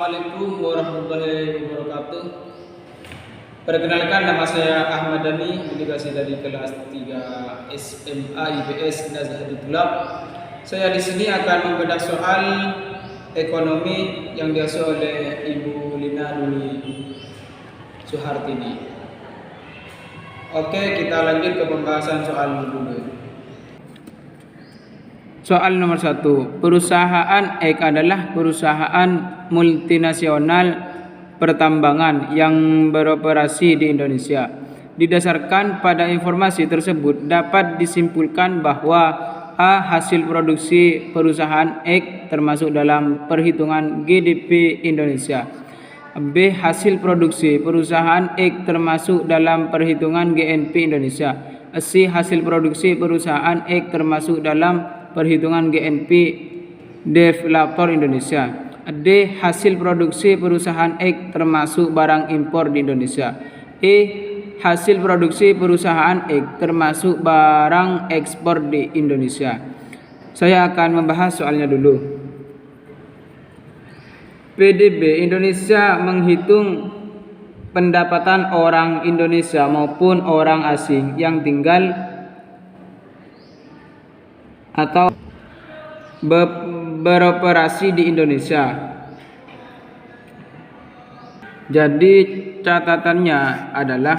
Assalamualaikum warahmatullahi wabarakatuh. Perkenalkan, nama saya Ahmad Dhani, delegasi dari kelas 3 SMA IPS Nazhatul Tulab. Saya di sini akan membedah soal ekonomi yang diasuh oleh Ibu Lina Duli Suhartini. Oke, kita lanjut ke pembahasan soal dulu. Soal nomor 1. Perusahaan X adalah perusahaan multinasional pertambangan yang beroperasi di Indonesia. Didasarkan pada informasi tersebut, dapat disimpulkan bahwa A. Hasil produksi perusahaan X termasuk dalam perhitungan GDP Indonesia. B. Hasil produksi perusahaan X termasuk dalam perhitungan GNP Indonesia. C. Hasil produksi perusahaan X termasuk dalam perhitungan GNP Developer Indonesia. D. Hasil produksi perusahaan X termasuk barang impor di Indonesia. E. Hasil produksi perusahaan X termasuk barang ekspor di Indonesia. Saya akan membahas soalnya dulu. PDB Indonesia menghitung pendapatan orang Indonesia maupun orang asing yang tinggal atau beroperasi di Indonesia. Jadi catatannya adalah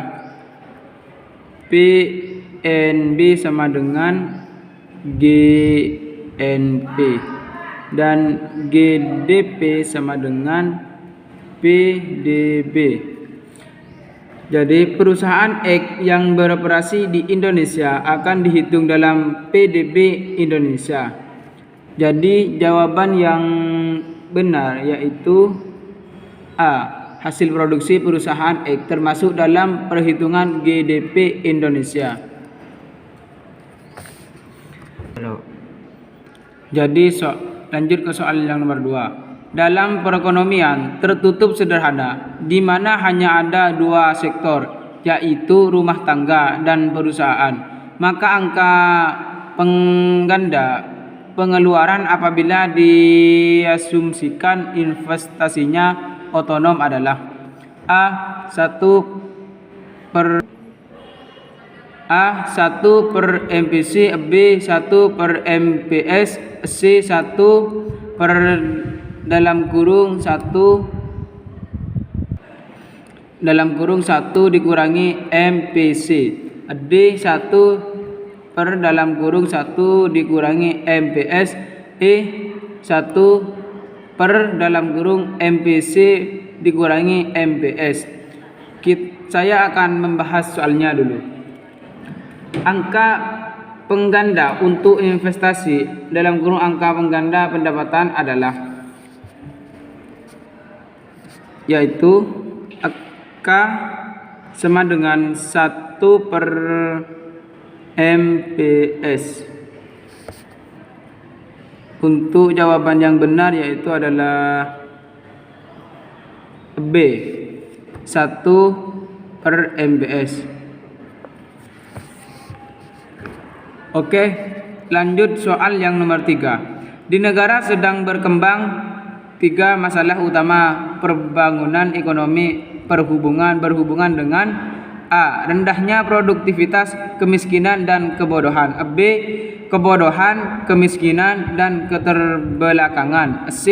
PNB sama dengan GNP dan GDP sama dengan PDB. Jadi perusahaan X yang beroperasi di Indonesia akan dihitung dalam PDB Indonesia. Jadi jawaban yang benar yaitu A. Hasil produksi perusahaan X termasuk dalam perhitungan GDP Indonesia. Jadi lanjut ke soal yang nomor 2. Dalam perekonomian tertutup sederhana, di mana hanya ada dua sektor, yaitu rumah tangga dan perusahaan, maka angka pengganda pengeluaran apabila diasumsikan investasinya otonom adalah A. 1 per MPC, B 1 per MPS, C 1 per dalam kurung 1 dikurangi MPC, D 1 per dalam kurung 1 dikurangi MPS, E 1 per dalam kurung MPC dikurangi MPS. Saya akan membahas soalnya dulu. Angka pengganda untuk investasi dalam kurung angka pengganda pendapatan adalah yaitu K sama dengan 1 per MPS. Untuk jawaban yang benar yaitu adalah B 1 per MPS. Oke, lanjut soal yang nomor 3. Di negara sedang berkembang 3 masalah utama pembangunan ekonomi berhubungan dengan A. Rendahnya produktivitas, kemiskinan dan kebodohan. B. Kebodohan, kemiskinan dan keterbelakangan. C.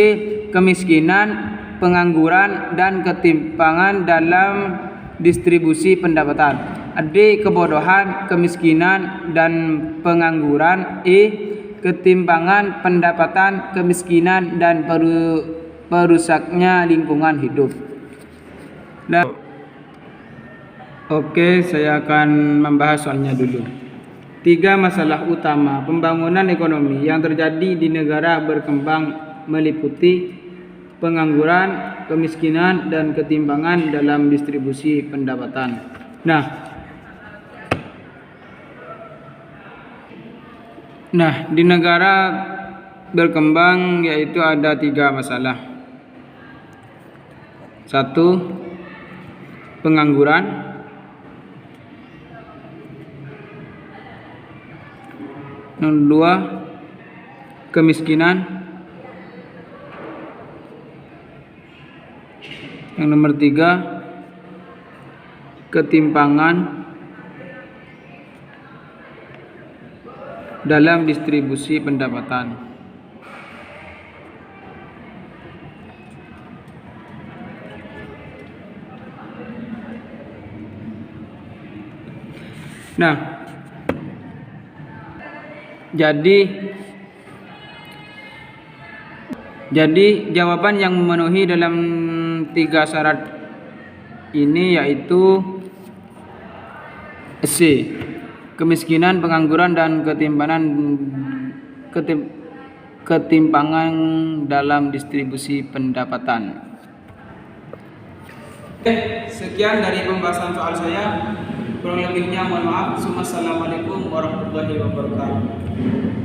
Kemiskinan, pengangguran dan ketimpangan dalam distribusi pendapatan. D. Kebodohan, kemiskinan dan pengangguran. E. Ketimpangan pendapatan, kemiskinan dan perusaknya lingkungan hidup. Oke, saya akan membahas soalnya dulu. 3 masalah utama pembangunan ekonomi yang terjadi di negara berkembang meliputi pengangguran, kemiskinan dan ketimpangan dalam distribusi pendapatan. Nah, di negara berkembang yaitu ada 3 masalah. 1. Pengangguran. 2. Kemiskinan. Yang nomor 3, ketimpangan dalam distribusi pendapatan. Nah, jadi jawaban yang memenuhi dalam 3 syarat ini yaitu C. Kemiskinan, pengangguran, dan ketimpangan dalam distribusi pendapatan. Sekian dari pembahasan soal saya. Kurang lebihnya mohon maaf. Assalamualaikum warahmatullahi wabarakatuh.